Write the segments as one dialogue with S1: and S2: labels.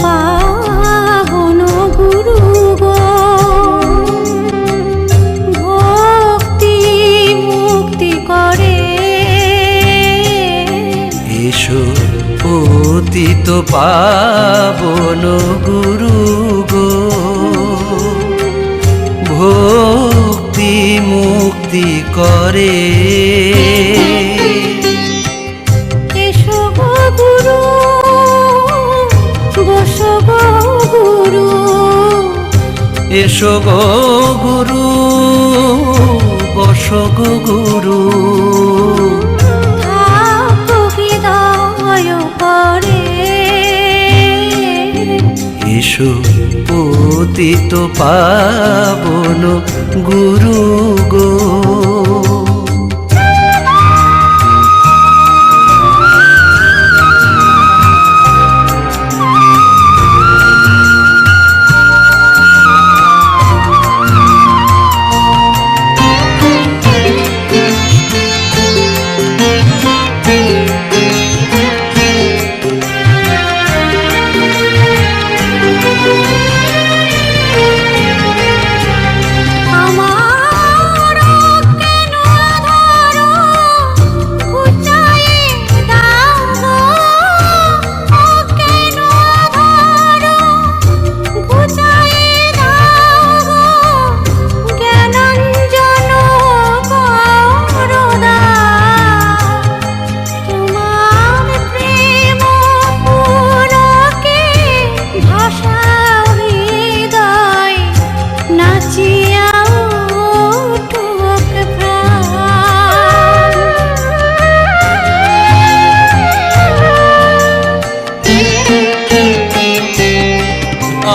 S1: পাবন গুরু গো, ভক্তি মুক্তি করে।
S2: এসো পতিত পাবন গুরু গো, ভক্তি মুক্তি করে।
S1: এসো গো গুরু, বসো গো গুরু,
S2: এসো গো গুরু, বসো গো গুরু,
S1: থাকো হৃদয় করে।
S2: এসো পতিত পাবন গুরু গো।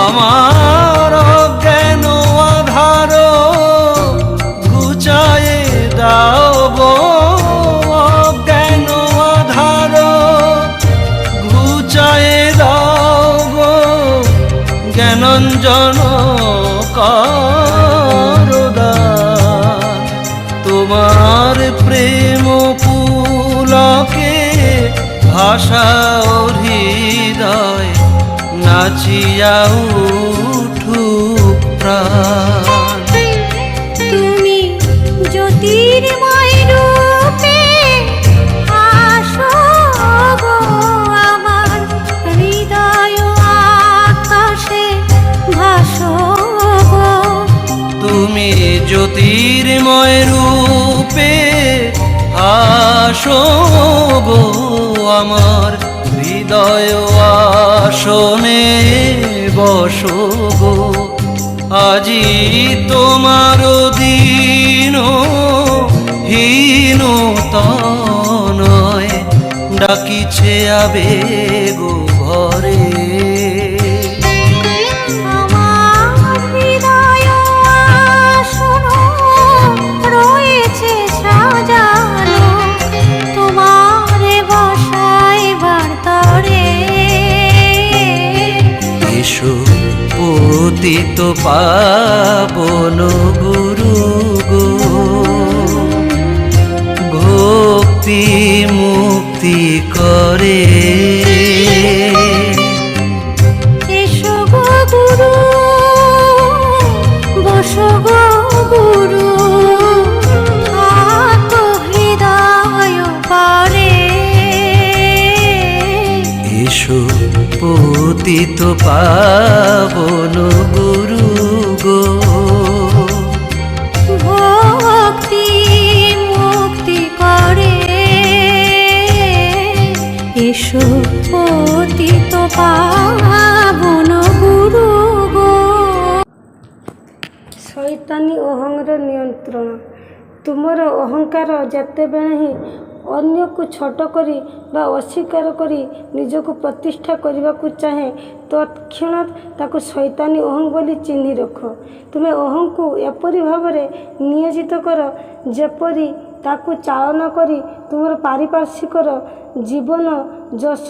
S2: আমার অজ্ঞান আধার ঘুচায়ে দাও গো, অজ্ঞান আধার ঘুচায়ে দাও গো, জ্ঞানঞ্জন করদান। তোমার প্রেম পুলকে ভাষাও হৃদয়, নাচিয়া উঠুক প্রাণ।
S1: তুমি জ্যোতির্ময় রূপে আসো গো, আমার হৃদয় আকাশে ভাসো গো।
S2: তুমি জ্যোতির্ময় রূপে আসো গো, আমার হৃদয় আসনে বসো গো। আজি তোমার দিন হীনতনয়, ডাকিছে আবেগ ভরে।
S1: আমার হৃদয় আসন রয়েছে সাজানো, তোমারে বসাইবার তরে।
S2: এসো পতিত পাবন গুরু গো, ভক্তি মুক্তি করে।
S1: এসো গো গুরু, বসো গো গুরু, থাকো হৃদয় করে।
S2: এসো পতিত পাবন গুরু গো,
S1: ভক্তি মুক্তি করে। এসো পতিত পাবন গুরু গো।
S3: শୈତାନୀ ଅହଂର ନିୟନ୍ତ୍ରଣ। ତୁମର ଅହଙ୍କାର ଯେତେବେଳେ ହିଁ ଅନ୍ୟକୁ ଛୋଟ କରି ବା ଅସ୍ୱୀକାର କରି ନିଜକୁ ପ୍ରତିଷ୍ଠା କରିବାକୁ ଚାହେଁ, ତତ୍କ୍ଷଣାତ୍ ତାକୁ ଶୈତାନୀ ଅହଂ ବୋଲି ଚିହ୍ନି ରଖ। ତୁମେ ଅହଂକୁ ଏପରି ଭାବରେ ନିୟୋଜିତ କର ଯେପରି ତାକୁ ଚାଳନା କରି ତୁମର ପାରିପାର୍ଶ୍ୱିକର ଜୀବନ, ଯଶ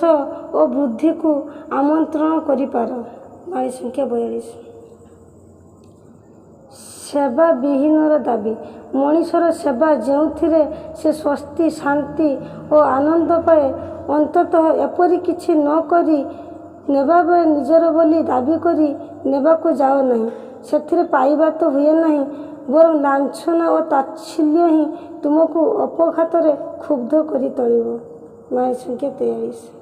S3: ଓ ବୃଦ୍ଧିକୁ ଆମନ୍ତ୍ରଣ କରିପାର। ବାଣୀ ସଂଖ୍ୟା 42। ସେବା ବିହୀନର ଦାବୀ। ମଣିଷର ସେବା ଯେଉଁଥିରେ ସେ ସ୍ୱସ୍ତି, ଶାନ୍ତି ଓ ଆନନ୍ଦ ପାଏ, ଅନ୍ତତଃ ଏପରି କିଛି ନ କରି ନେବା ବେଳେ ନିଜର ବୋଲି ଦାବି କରି ନେବାକୁ ଯାଅ ନାହିଁ। ସେଥିରେ ପାଇବା ତ ହୁଏ ନାହିଁ, ବରଂ ଲାଞ୍ଛନା ଓ ତାଚ୍ଛଲ୍ୟ ହିଁ ତୁମକୁ ଅପଘାତରେ କ୍ଷୁବ୍ଧ କରି ତୋଳିବ। ମାୟା ସଂଖ୍ୟା 43।